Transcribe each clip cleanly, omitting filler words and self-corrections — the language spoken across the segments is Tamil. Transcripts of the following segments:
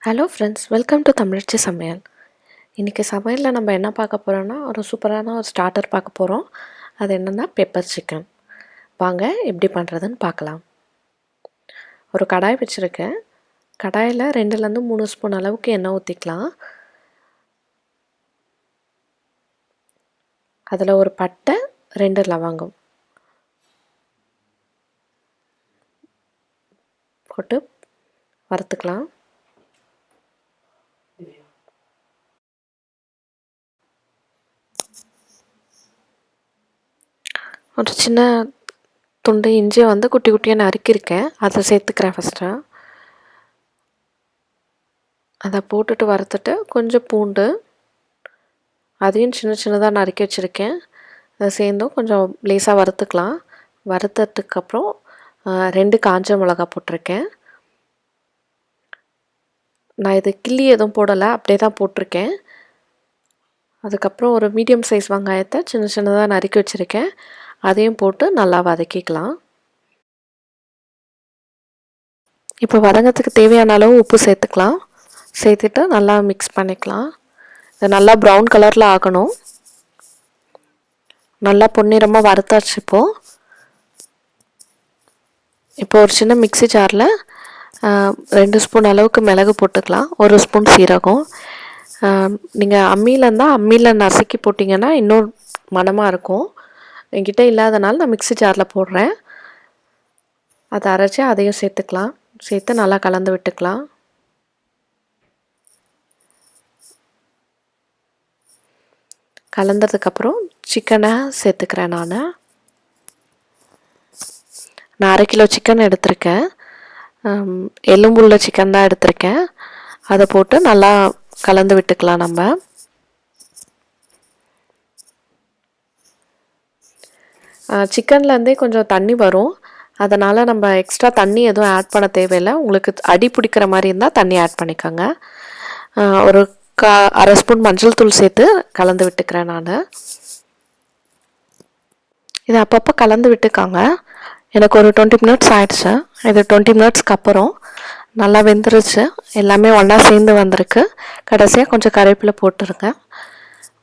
ஹலோ ஃப்ரெண்ட்ஸ், வெல்கம் டு தமிழச்சி சமையல். இன்றைக்கி சமையலில் நம்ம என்ன பார்க்க போகிறோன்னா, ஒரு சூப்பரான ஒரு ஸ்டார்டர் பார்க்க போகிறோம். அது என்னென்னா பெப்பர் சிக்கன். வாங்க எப்படி பண்ணுறதுன்னு பார்க்கலாம். ஒரு கடாய் வச்சுருக்கேன். கடாயில் 2லேருந்து 3 ஸ்பூன் அளவுக்கு எண்ணெய் ஊற்றிக்கலாம். அதில் ஒரு பட்டை, 2 லவங்கம் போட்டு வறுத்துக்கலாம். ஒரு சின்ன துண்டு இஞ்சியை குட்டி குட்டியாக நறுக்கியிருக்கேன். அதை சேர்த்துக்கிறேன் ஃபஸ்ட்டு. அதை போட்டுட்டு வறுத்துட்டு கொஞ்சம் பூண்டு, அதையும் சின்ன சின்னதாக நறுக்கி வச்சுருக்கேன். அதை சேர்ந்தும் கொஞ்சம் லேசாக வறுத்துக்கலாம். வறுத்ததுக்கப்புறம் 2 காஞ்ச மிளகா போட்டிருக்கேன். நான் இது கிள்ளி எதுவும் போடலை, அப்படியே தான் போட்டிருக்கேன். அதுக்கப்புறம் ஒரு மீடியம் சைஸ் வெங்காயத்தை சின்ன சின்னதாக நறுக்கி வச்சுருக்கேன். அதையும் போட்டு நல்லா வதக்கிக்கலாம். இப்போ வதங்கிறதுக்கு தேவையான அளவு உப்பு சேர்த்துக்கலாம். சேர்த்துட்டு நல்லா மிக்ஸ் பண்ணிக்கலாம். இது நல்லா ப்ரௌன் கலரில் ஆகணும். நல்லா பொன்னிறமாக வறுத்தாச்சு. இப்போ ஒரு சின்ன மிக்ஸி ஜாரில் 2 ஸ்பூன் அளவுக்கு மிளகு போட்டுக்கலாம். 1 ஸ்பூன் சீரகம். நீங்கள் அம்மியில் இருந்தால் அம்மியில் நசுக்கி போட்டிங்கன்னா இன்னும் மணமாக இருக்கும். என்கிட்ட இல்லாதனால நான் மிக்ஸி ஜாரில் போடுறேன். அதை அரைச்சி அதையும் சேர்த்துக்கலாம். சேர்த்து நல்லா கலந்து விட்டுக்கலாம். கலந்ததுக்கப்புறம் சிக்கனை சேர்த்துக்கிறேன். நான் 1/2 கிலோ சிக்கன் எடுத்திருக்கேன். எலும்புள்ள சிக்கன் தான் எடுத்திருக்கேன். அதை போட்டு நல்லா கலந்து விட்டுக்கலாம். நம்ம சிக்கன்லேருந்தே கொஞ்சம் தண்ணி வரும். அதனால் நம்ம எக்ஸ்ட்ரா தண்ணி எதுவும் ஆட் பண்ண தேவையில்லை. உங்களுக்கு அடி பிடிக்கிற மாதிரி இருந்தால் தண்ணி ஆட் பண்ணிக்கோங்க. ஒரு 1/2 ஸ்பூன் மஞ்சள் தூள் சேர்த்து கலந்து விட்டுக்கிறேன். நான் இதை அப்பப்போ கலந்து விட்டுக்காங்க. எனக்கு ஒரு 20 மினிட்ஸ் ஆயிடுச்சு. இது 20 மினிட்ஸ்க்கு அப்புறம் நல்லா வெந்துருச்சு. எல்லாமே ஒன்றா சேர்ந்து வந்திருக்கு. கடைசியாக கொஞ்சம் கருவேப்பிலை போட்டுருங்க.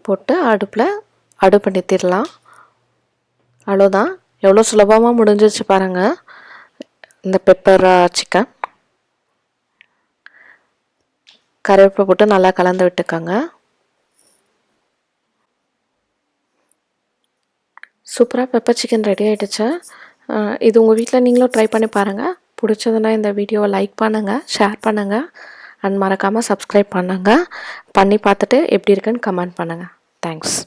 போட்டு அடுப்பு நிறுத்திடலாம். அவ்வளோதான். எவ்வளோ சுலபமாக முடிஞ்சிச்சு பாருங்கள் இந்த பெப்பர் சிக்கன். கருவேப்பிலை போட்டு நல்லா கலந்து விட்டுக்கோங்க. சூப்பராக பெப்பர் சிக்கன் ரெடி ஆகிடுச்சு. இது உங்கள் வீட்டில் நீங்களும் ட்ரை பண்ணி பாருங்கள். பிடிச்சதுன்னா இந்த வீடியோவை லைக் பண்ணுங்கள், ஷேர் பண்ணுங்கள், அண்ட் மறக்காமல் சப்ஸ்கிரைப் பண்ணுங்கள். பண்ணி பார்த்துட்டு எப்படி இருக்குன்னு கமெண்ட் பண்ணுங்கள். தேங்க்ஸ்.